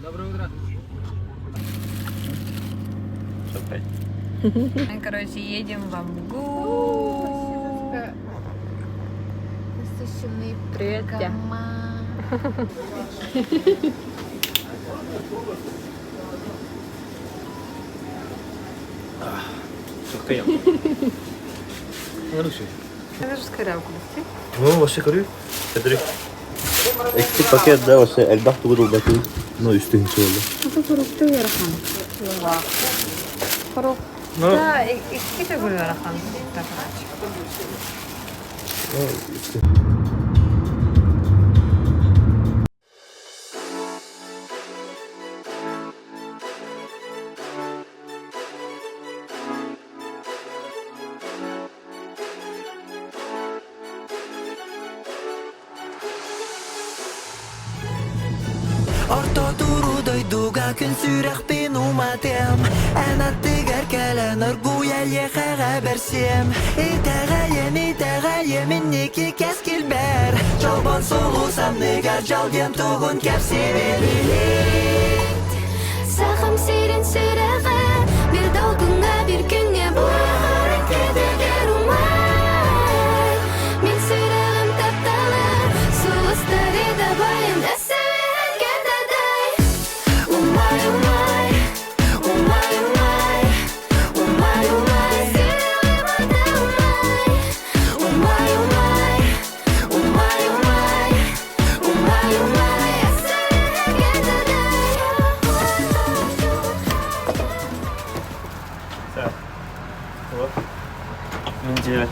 Доброе утро. Мы, короче, едем в Амгу. Привет, Тя. Çok kıyam. Konuşuyor. Это же скорявку. Ну, вообще говорю, Петрик. Eksik paket de вообще elbah tuğru bakın. No üstü hiç oldu. Это фрукты верхан. Фрукт. Да, iki de gül verhan. Orto turu doiduga kun sürek binumatem Ana tigar kalan arguya liha bersem Itagayem inniki keskilber Çoban solu samnigar jalgen tugun kapsivelit Sakım serin sürağa Bir dalgınga bir günge buğar Kedeger umay Min sürağım taptalı Suustari da bayım Eseven kededay Umay umay Umay umay Umay umay Sürağım da umay Umay umay Umay umay Umay umay Eseven kededay Mince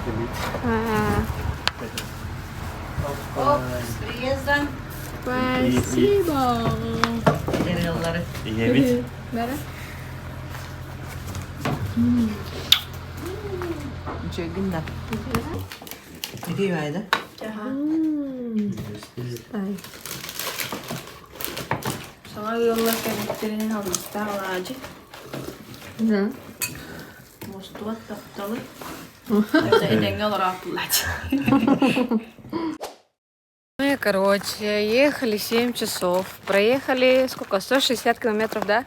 Спасибо. Yemit. Бәрі? Cögünde. Ne kıymaydı? Sana yollar kemiklerinin almıştı ağacı. Ne? Mostuvat taptalı. Это идея лапулать. Мы, короче, ехали 7 часов. Проехали сколько? 160 километров, да?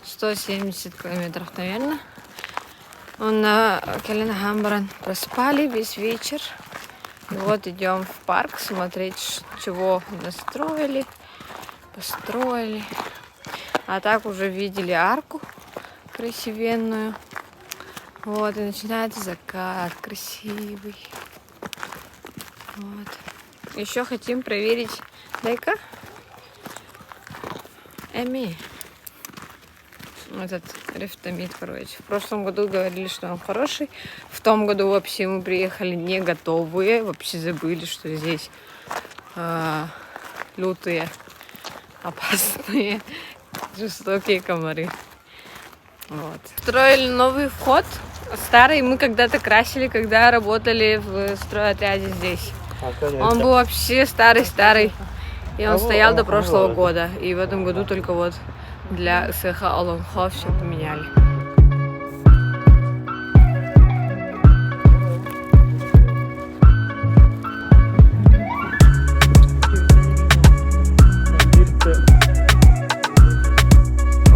170 километров, наверное. На Келленхамбрен проспали весь вечер. И вот идем в парк смотреть, чего настроили, построили. А так уже видели арку красивенную. Вот, и начинается закат красивый. Вот. Еще хотим проверить. Дай-ка. Эми. Этот рефтамид, короче. В прошлом году говорили, что он хороший. В том году вообще мы приехали не готовые. Вообще забыли, что здесь лютые, опасные, жестокие комары. Вот. Строили новый вход. Старый мы когда-то красили, когда работали в стройотряде здесь. Он был вообще старый-старый. И он стоял до прошлого года. И в этом году только вот для СХ Олонхо все поменяли.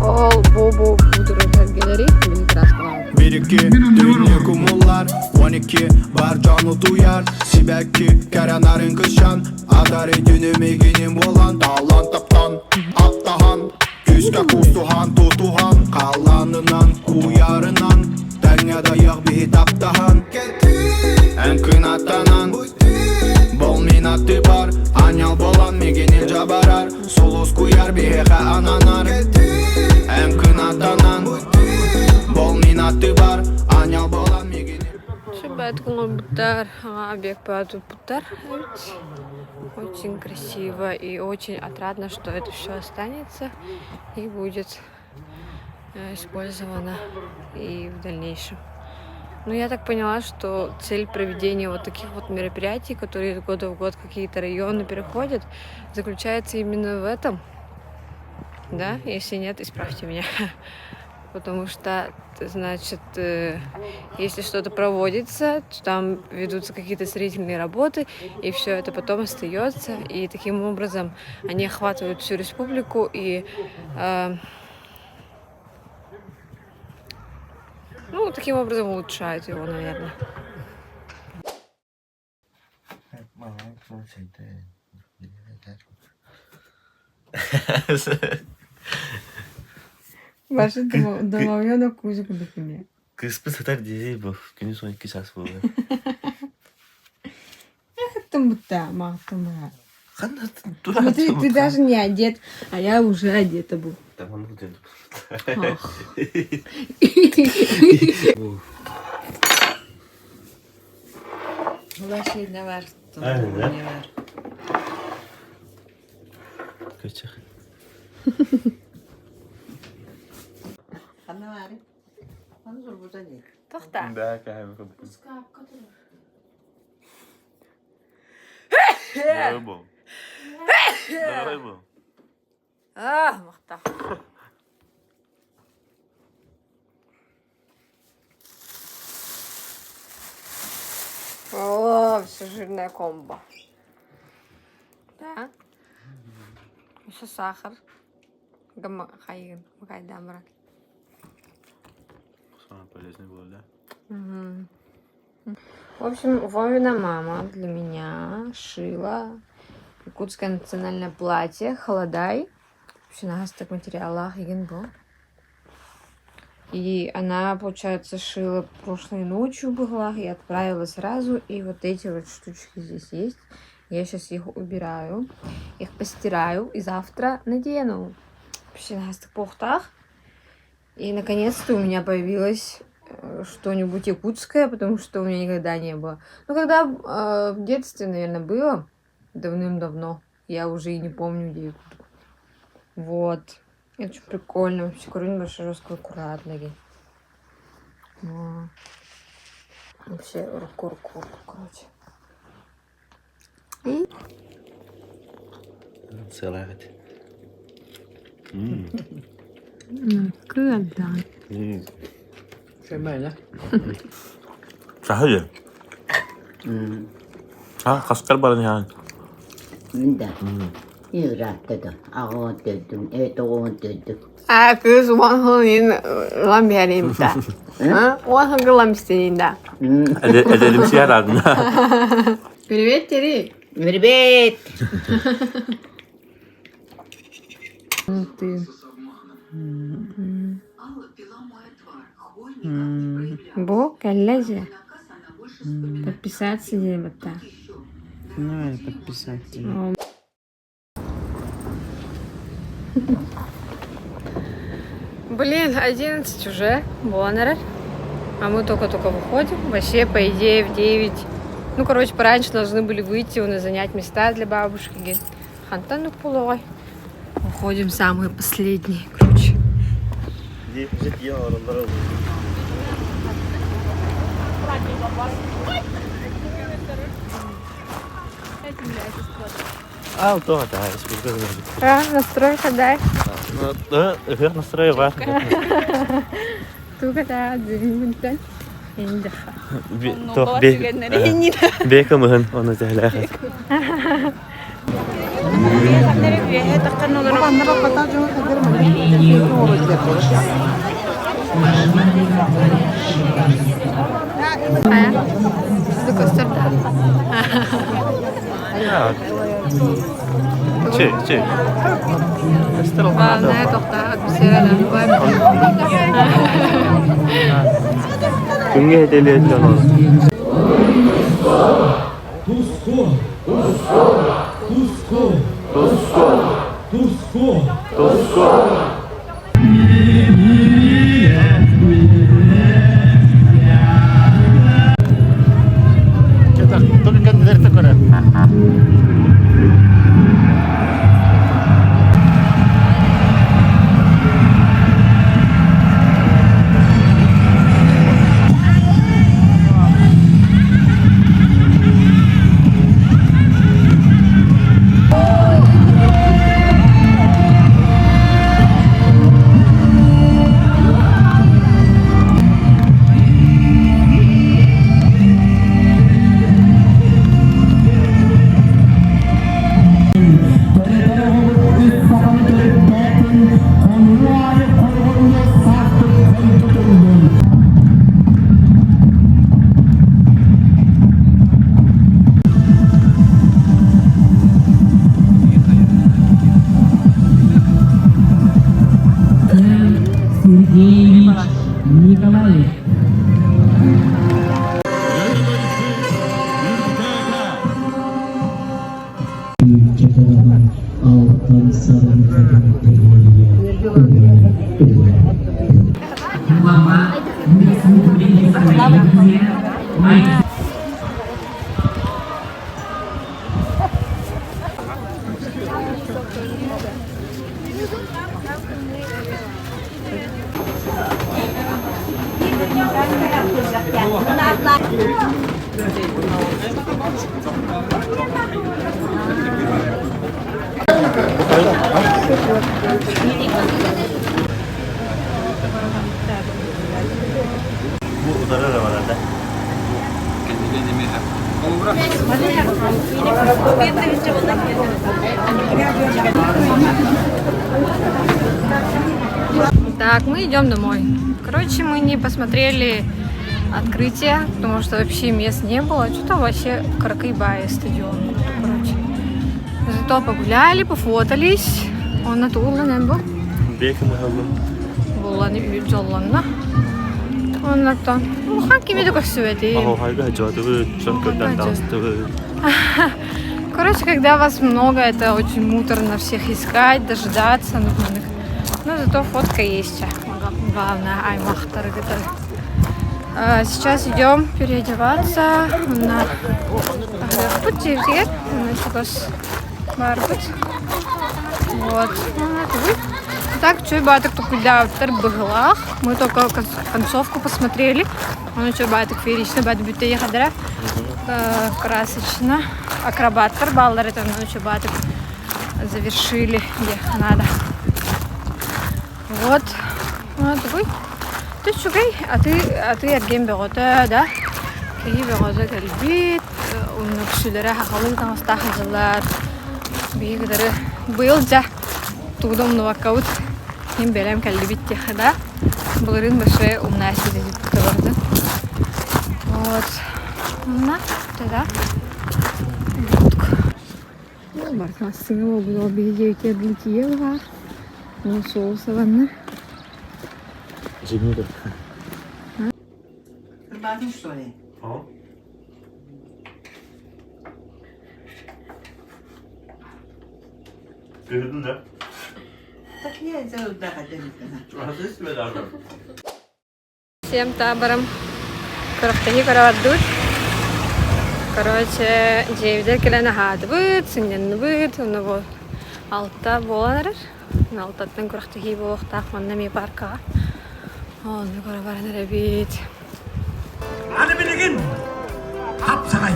Ол Бобо Будурга Галерея будет рассказывать. 1-2 dünya kumullar 12 var canı duyar Sibelki kerenarın kışan Adarı günümü ginim olan Dağlan taptan Attahan Küske kustuhan tutuhan Kalanınan kuyarınan Denge dayak bir hitaptahan En kınattanan Bol minatı var Anyal bolan miginil cabarar Solus kuyar bir hehe ananar En kınattanan Bol minatı var Anyal bolan miginil Очень красиво и очень отрадно, что это все останется и будет использовано и в дальнейшем. Но я так поняла, что цель проведения вот таких вот мероприятий, которые из года в год какие-то районы переходят, заключается именно в этом. Да? Если нет, исправьте меня. потому что, значит, если что-то проводится, то там ведутся какие-то строительные работы, и все это потом остается, и таким образом они охватывают всю республику, и ну, таким образом улучшают его, наверное. Ваши домовенок кузик документ. 그 스페셜 디제이 뭐 균이소 있기 자수. Там-то, мама. 칸나 Смотри, ты даже не одет, а я уже одета был. Там он будет. Bulaşığı ne var? Aynen. Ne var? 그렇죠. Anne var. Anne zor burada değil. Toxta. Да, как бы. Рыбу. Рыбу. Махта. О, все жирная комбо. Да? Еще сахар. Хайган, макайдамрак. Самое полезное было, да? В общем, Вовина мама для меня шила якутское национальное платье Холодай. Вообще на гасток материалах был. И она, получается, шила прошлой ночью была и отправила сразу. И вот эти вот штучки здесь есть. Я сейчас их убираю, их постираю и завтра надену. Вообще на гасток пухтах. И наконец-то у меня появилось что-нибудь якутское, потому что у меня никогда не было. Ну, когда в детстве, наверное, было, давным-давно, я уже и не помню, где якутку. Вот. Это очень прикольно. Вообще, корень большой, жесткий, аккуратный. Вообще, руку, короче. И? Салат. Когда? Şöyle. 사흘. 아, 가스칼 바르니 한. Minda. Yırattı. Ağın dedim. Evet oğun dedim. Kız, Wanhang'ın lamberiyim de. Wanhang'ın lamberiyim de. Edelim siyah adına. Привет, Терри. Привет. Ты. Бо, коллеги. Подписаться где-то. Надо подписать. Блин, 11 уже, Боннер. А мы только-только выходим. Вообще, по идее, в 9. Ну, короче, пораньше должны были выйти и занять места для бабушки. Хантану пулой. Уходим самые последние, короче. А, то, да, Настройка, дай. настрой вас. Тугада, дыминтен. Индиха. То, бекамын, onu зәләхәт. Че. Главное, тоқтағат бісерәлі. Күнге еделеткен ол. Только конверт такой. Bu udara da var herhalde. Так, мы идем домой. Короче, мы не посмотрели открытие, потому что вообще мест не было. Что-то вообще Каракайбая стадион. Короче. Зато погуляли, пофотались. Он на тулан был. Бекем bakalım. Булланы үйүр жолланна. Оннаттан. Ухан кимеди көксүбети. Хайга жадыбы, чонкырдан дастыбы. Короче, когда вас много, это очень муторно всех искать, дожидаться нужных. Но зато фотка есть. Главное, аймахтары. Сейчас идем переодеваться на пути. Вот. Так, чуйбаток только для быглах. Мы только концовку посмотрели. Он чуйбаток феерично, бат бютей хадра. Красочно. Акробатор баллар, это чуйбаток завершили где надо. Вот. Вот вы. Ты чугай, а ты аргем бегота, да? Кей бегота кальбит. Унукшилера хахалын тамастахажалар. Бигдары был да. Тудом новакаут. Им белем кальбит тихада. Благодарим большое умнаси за это. Вот. На, тогда. Бархасыны было бейте длитьева. Ну соусованно. 재미있다. Батин, что ли? Gördün de. Так я это да, Всем табором. Корохтахи каравардут. Короче, джейвдер келена хадбыт, синен быт, ну вот. Алта боланыр. Алтаттан корохтахи болуктах манна ми парка. Он караварныр бит. Аны билигин. Хапсагай.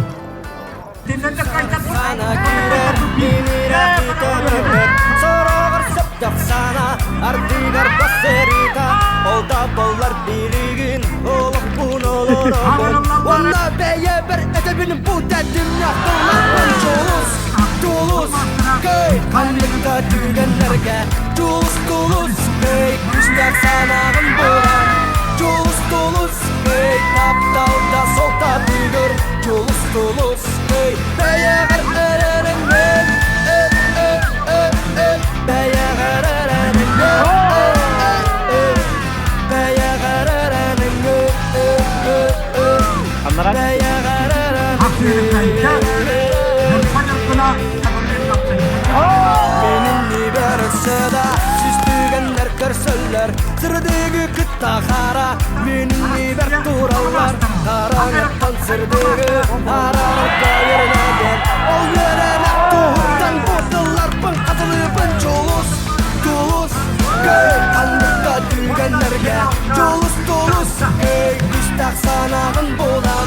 Dinlende kaytak Sana güler, yenirek itebilir Sorağır septak sana, ardigar baserita Olda bollar birigin, olak bun olur abun Valla beye bir edebin bu dedim yaktılar Çoluz, çoluz, köy Kalbimde tügenlerge Çoluz, çoluz, köy Küşler sanağın bulan Çoluz, çoluz, köy Taptalda solta tügür Çoluz, çoluz, köy Beyeğer erenin ben Beyeğer erenin Beyeğer erenin Beyeğer Benim liberse da süstügenler körsöller Sırdıgı kıtta kara Benim liber turallar Karanlıktan sırdıgı Aralıkta yerine gel Ol yerine tuğuttan Burdullar pın katılı pın Çoluz, çoluz Köy kanlıkta düğenlerge Çoluz, çoluz Köy düştak sanağın bulan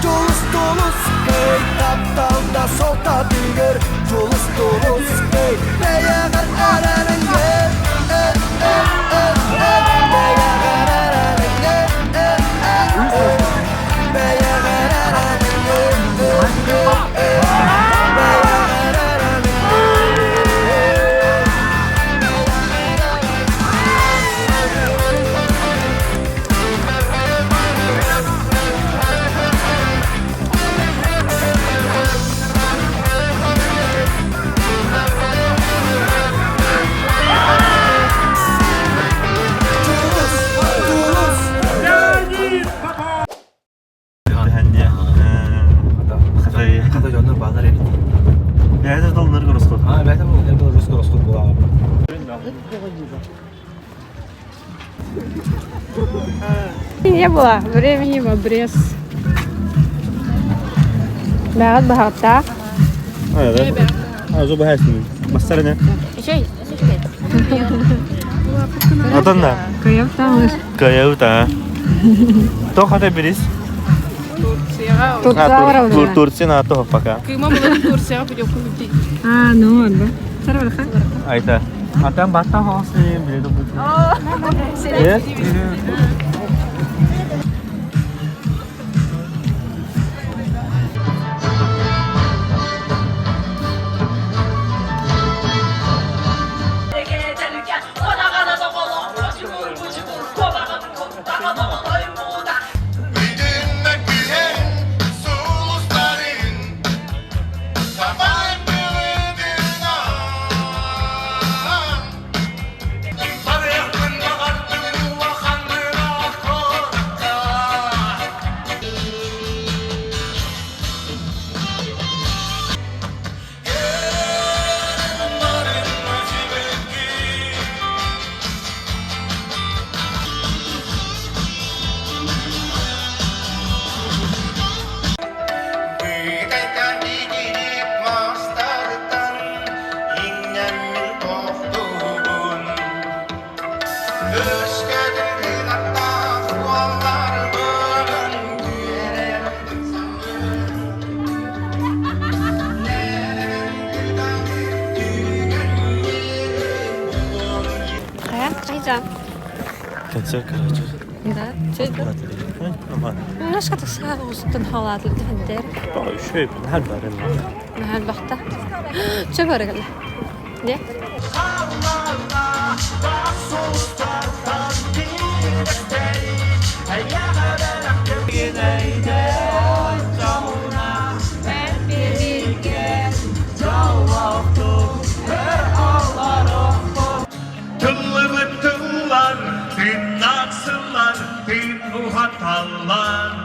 Çoluz, çoluz Köy taptalda solta düğür Çoluz, çoluz Köy beyeğer erenin gel Beyeğer erenin gel Beyeğer erenin gel Beyeğer erenin gel Не было времени в обрез. Бәғат бағатта. Zo behijsen. Mastar ne? Adan ne? Kıyaftamış. Kayauta. Toh hadi biriz. Тут Tursi na toh paka. Ну ладно. Сарвалха. Ayta. Adam bata house bile de bu. Yes. Kaçak kaçak. Aman. Nash ka tasaa ustan hawlaad la tahadeer. Şey her barın. Mahal baxta. Jabargal. De. Tıllı tıllar, bin aksınlar, bin uhatallar.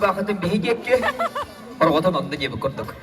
Bakın bir hikayet Orada onda gibi kurduk.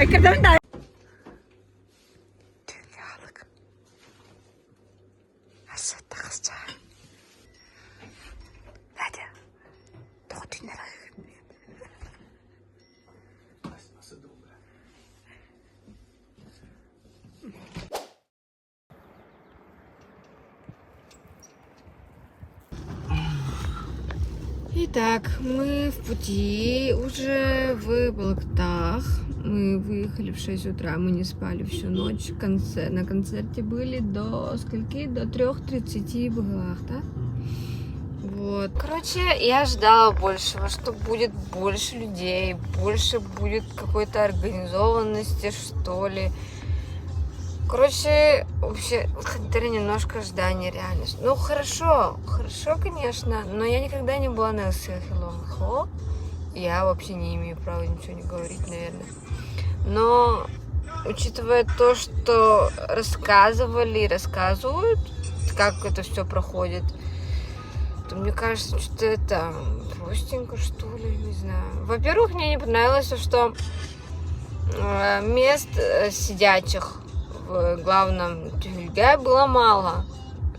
Dünyalık. Aşağıda kızcağım. Hadi. Doğu dünyalık. Итак, мы в пути уже в Балактах. Мы выехали в 6 утра, мы не спали всю ночь. На концерте были до скольки? До 3:30 в Балактах. Вот. Короче, я ждала большего, что будет больше людей, больше будет какой-то организованности, что ли. Короче, вообще, это немножко ожидание реальность. Ну, хорошо, конечно, но я никогда не была на Хеллоу. Я вообще не имею права ничего не говорить, наверное. Но, учитывая то, что рассказывали и рассказывают, как это все проходит, то мне кажется, что это простенько, что ли, не знаю. Во-первых, мне не понравилось, что мест сидячих в главном тюльге было мало.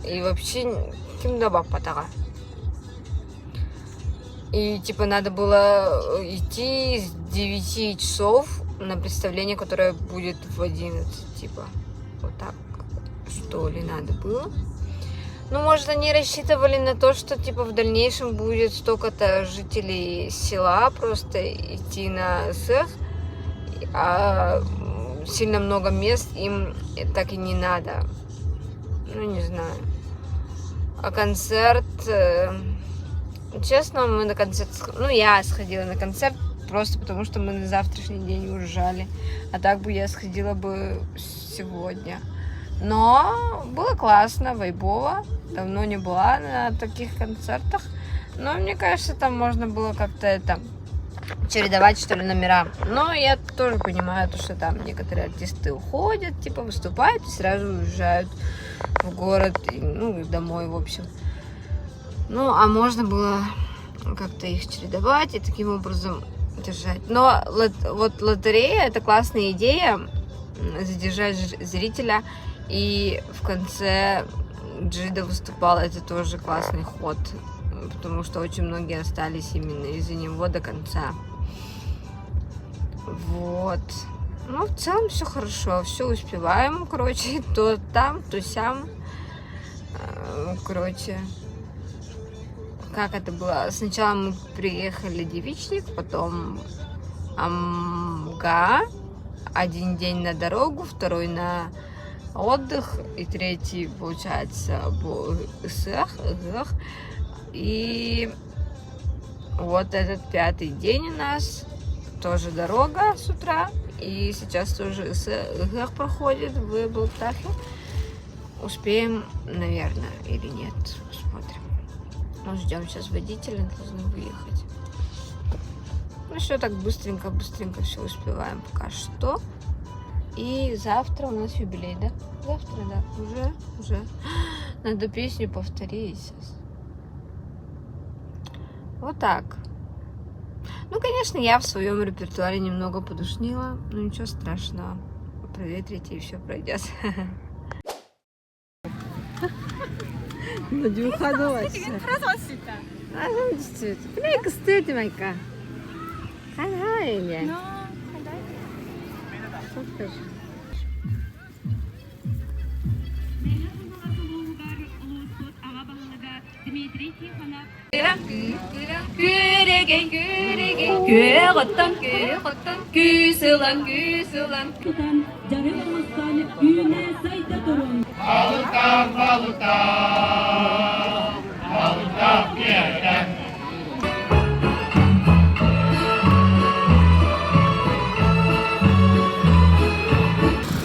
И вообще кимдаба патага. И типа надо было идти с 9 часов на представление, которое будет в 11. Типа вот так, что ли, надо было. Ну, может, они рассчитывали на то, что типа в дальнейшем будет столько-то жителей села просто идти на СЭХ, а сильно много мест им так и не надо. Ну, не знаю. А концерт... Честно, мы на концерт... Ну, я сходила на концерт просто потому, что мы на завтрашний день уезжали. А так бы я сходила бы сегодня. Но было классно, вайбово. Давно не была на таких концертах. Но мне кажется, там можно было как-то это... чередовать, что ли, номера. Но я тоже понимаю, что там некоторые артисты уходят, типа выступают и сразу уезжают в город, ну, домой, в общем. Ну, а можно было как-то их чередовать и таким образом держать. Но вот лотерея — это классная идея, задержать зрителя, и в конце Джида выступала, это тоже классный ход, потому что очень многие остались именно из-за него до конца. Вот. Ну, в целом все хорошо, все успеваем, короче, то там, то сям. Короче, как это было? Сначала мы приехали Девичник, потом Амга, один день на дорогу, второй на отдых, и третий, получается, СЭХ. И вот этот 5-й день у нас тоже дорога с утра. И сейчас тоже СЭХ проходит в Балактахе. Успеем, наверное, или нет. Посмотрим. Мы ждем сейчас водителя, должны выехать. Ну все так быстренько все успеваем пока что. И завтра у нас юбилей, да? Завтра, да. Уже. Надо песню повторить сейчас. Вот так. Ну, конечно, я в своем репертуаре немного подушнила, но ничего страшного. Проветрите, и все пройдет. Надюха, давай. А, действительно. Бля, кстати, майка. Хай-хай, Что скажешь?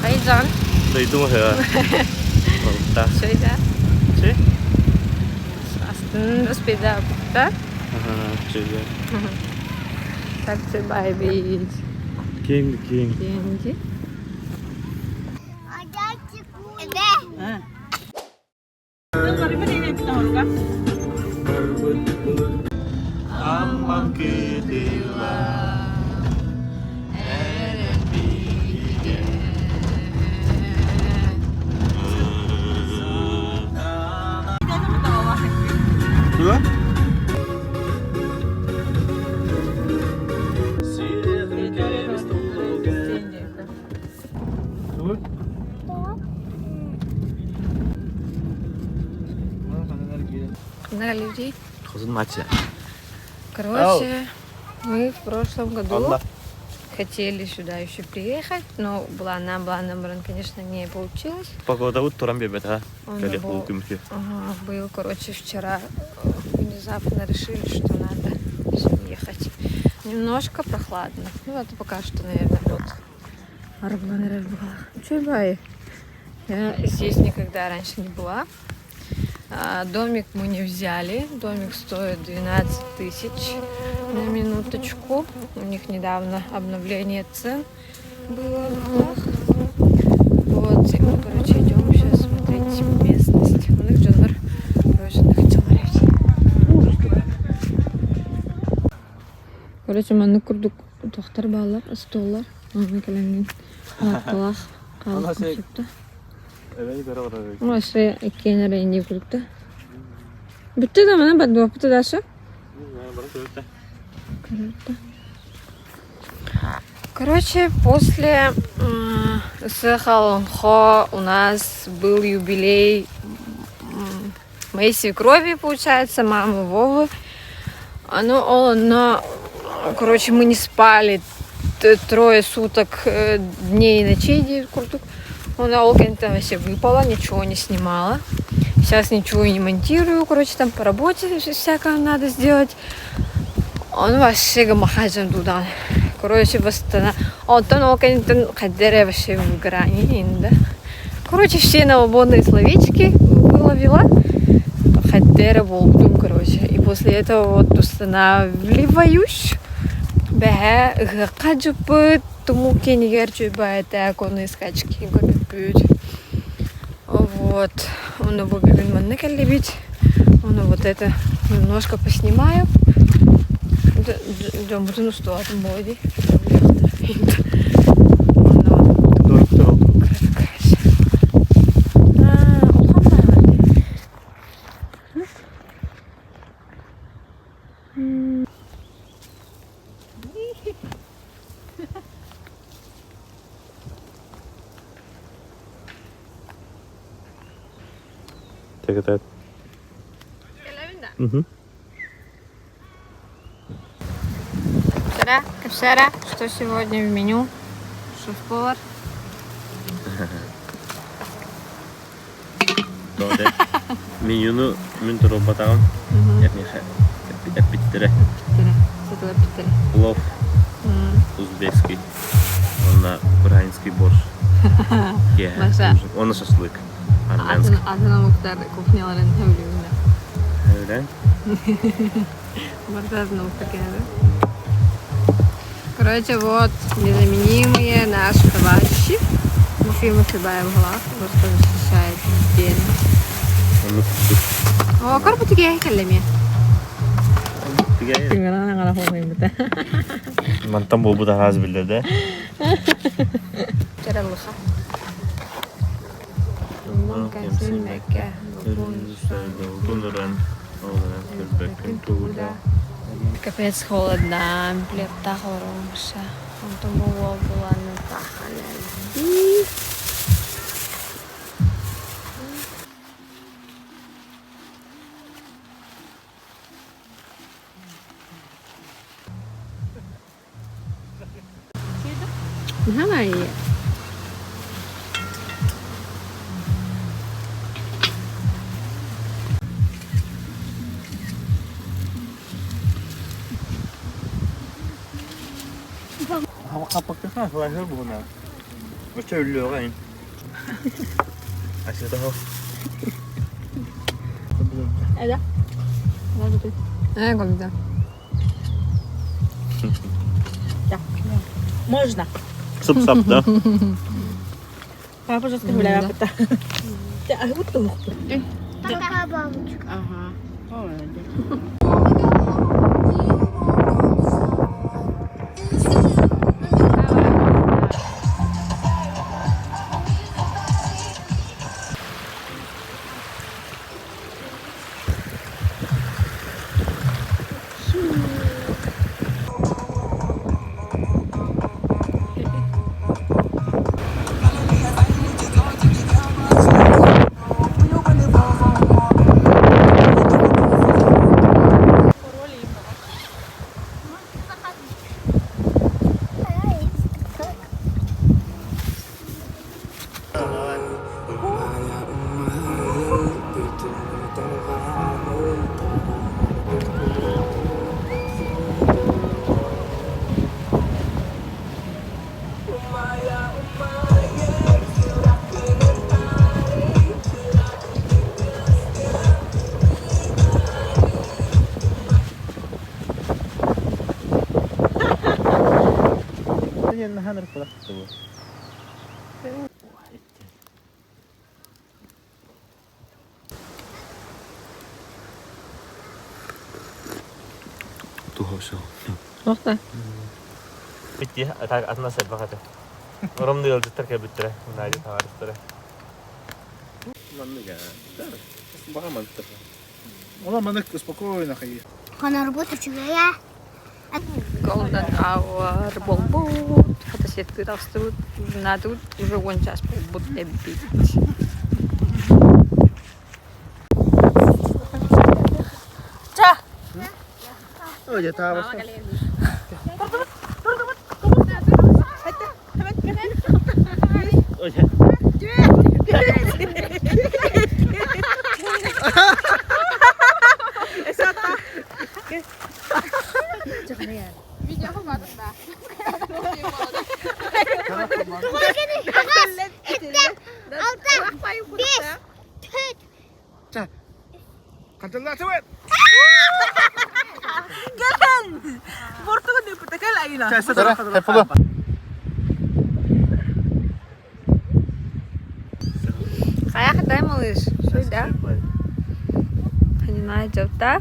Aycan. Duydum ya. Balıkta. Şöyle. Şey? Aslında speda da. Aha, şöyle. Tak trzeba być. King. Деньги. Ambang kedela. много людей. Хозин мача. Короче, мы в прошлом году хотели сюда еще приехать, но была набран, конечно, не получилось. Погода вот турам бебет, а? Он Калих был, лукимки. был, короче, вчера внезапно решили, что надо ехать. Немножко прохладно. Ну, это пока что, наверное, вот. Чебай. Я здесь никогда раньше не была. Домик мы не взяли. Домик стоит 12 тысяч на минуточку. У них недавно обновление цен было в руках. Вот, и мы, короче, идем сейчас смотреть местность. У них Джонвар, короче, хотел говорить. Короче, маны курдук тохтар балар, столар. Аны калангин. Калах, калах концепта. Вообще, кенера не курдук. Битте да мана бадва пута даша? Короче, после Сахалонхо у нас был юбилей моей свекрови, получается, мамы Вовы. Короче, мы не спали 3 суток, дней и ночей. Она около вообще выпала, ничего не снимала. Сейчас ничего не монтирую, короче, там по работе всякое надо сделать. Он вообще гамахаджем туда. Короче, он там около кадере вообще в грани, да. Короче, все новободные словечки выловила. Кадере волкдум, короче. И после этого вот устанавливаюсь. Бэхэ гакаджупы тому кенигер чуйба это оконные скачки горбит. Вот. Он обобивен маннекаль любить. Он вот это немножко поснимаю. Джон буду стоять в моде. Так это. Капсара, что сегодня в меню? Шеф-повар. Менюну мен турып батаган. Яғни әппеттері. Плов узбекский. Он украинский борщ. Он шашлык. Армянский. Адына Мухтар кухняларын тәулігінде. Öyle. Бардазына Мухтар кенеді. Короче, вот незаменимые наши товарищи. Муфима Шибаев Глав, просто защищает день. О, корпу тигей кәлеме. Тигей. Мантам бұл бұда ғаз білді, да? Жаралыға. Ondan kendisi Mekke. Капец холодно, блядь, так хорошо. Он там была на тахале. Давай. Kapag ka ka, wala siya buo na. Basta ulo ka eh. Asya to ho. Это? Когда? Можно. Суп-сап, да? Папа, пожалуйста, гуляй, папа. А вот там. Такая бабочка. Ага. Молодец. Tuhossa. Lohta. Bitti, atna sen vakate. Romni oldu terke bittire. Näitä haaristare. Манныга. Багаманта. Вона манекка спокійно хай. Она работает чужая. Golden hour болбут. Фотосетки растут. Надут уже вон час болбут эббить. Öyle tabi. Kantallah tuwet. Portugal di petakal ayun na. Hep oğlum. Kayak дай, малыш. Сюда. Понимаешь, жовта.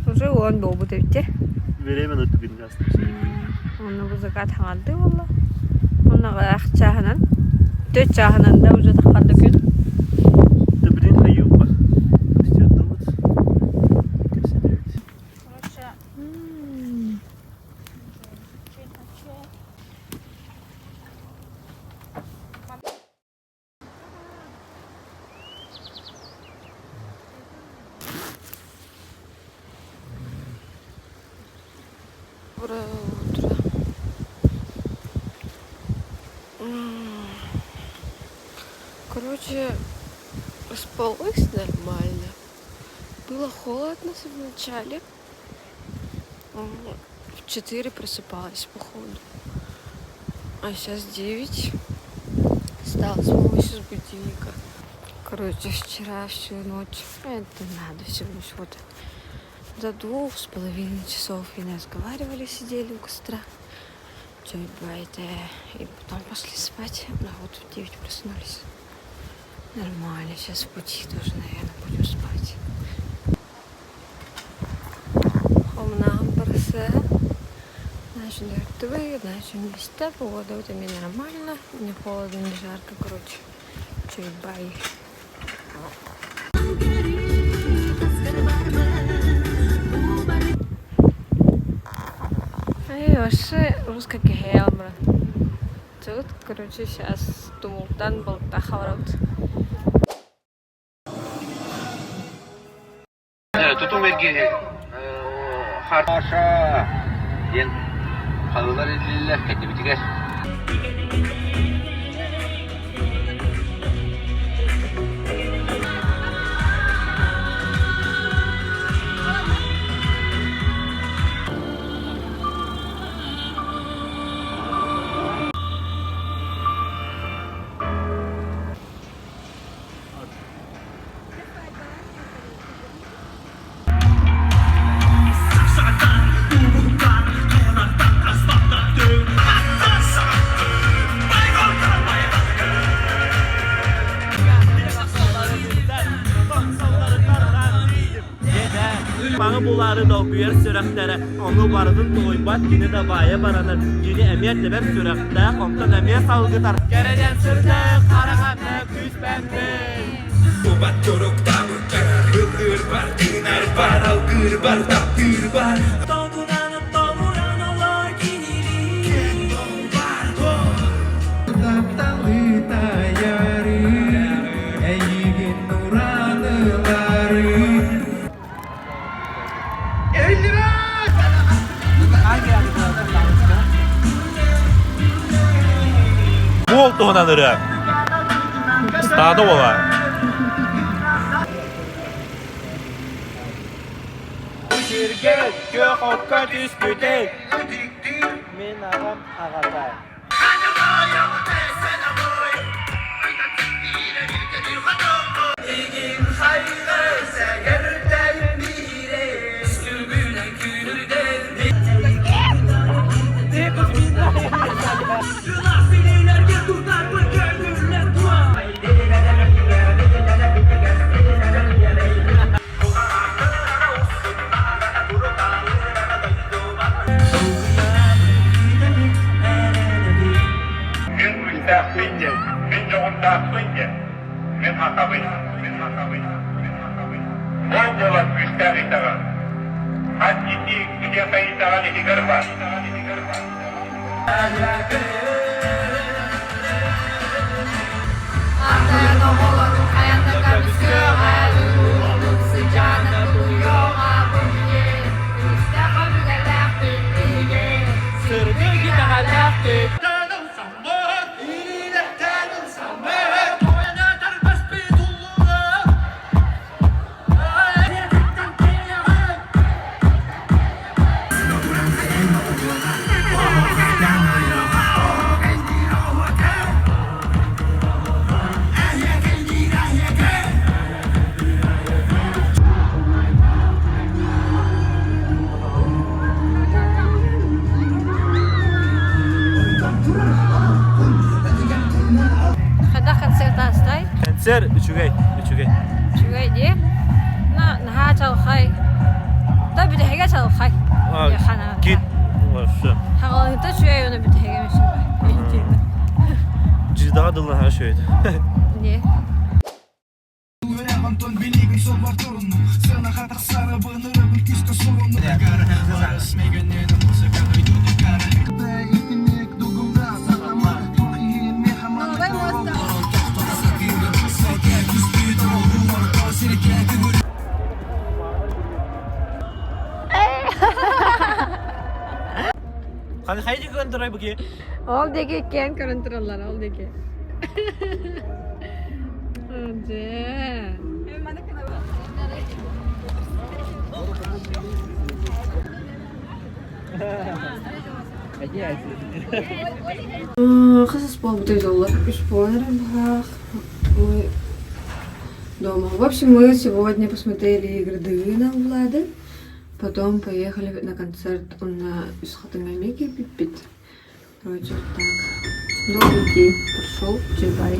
Уже он болбут эбите. Vereymen öttü gün aslında. Onu bu zakat hangaldı valla. Ona kadar çahanan. 4 çahanan da уже takkardı gün. Tıbrin hayyok var. İstiyordu mu? Kesin. Доброе утро. Короче, спалось нормально. Было холодно в начале. В 4 просыпалась, походу. А сейчас 9. Встала с помощью будильника. Короче, вчера всю ночь, это надо всего лишь вот до 2,5 часов и не разговаривали, сидели у костра. Чай байте. И потом пошли спать. Ну вот в 9 проснулись. Нормально. Сейчас в пути тоже, наверное, будем спать. Холмнаган барысы. Значит, дождевые, значит, не листа. Погода вот у меня нормально. Не холодно, не жарко. Короче, чай бай. Эй, вообще русская кехелмра. Тут, короче, сейчас тумултан болта хаврат. Tutum ergi harşa yen kalılar edilirler kendi bitiger. Bana bunları da okuyar süreklere. Onu barının doybat yine de baya baranır. Yine emiyetle ben sürekte. Ondan emiyet salgıtar. Gereden sürde karahanne küs bende. Sobat çorukta hılgır var, dinar var, algır var, takdir var. Doğuranıp doğuranolar kinili. Kendon var go. Taptalı tayarı, eğigin nuranıları. Bu oldu onanırı. Stado ola. Сирген, көк отқа түспүтен. Мен ағам ағатай. Концерт үчүгэй. Чугай ди. Наха чалхай. Да битеге чалхай. Я хана. Кит. Вообще. Хагалыта чугай оны битеге мешин. Жидага дылын ха шөйді. Не. Hani haydi gönderiyor bu ki? Ол деге кен көрүнтүрөлөр, ол деге. Же. Кысыз болуп дойдолор. 3,5 мы дома. В общем, мы сегодня посмотрели игры Дына у Влады. Потом поехали на концерт на Исхатангамеке Пипит. Короче, вот так. Новый день прошел. Чебай.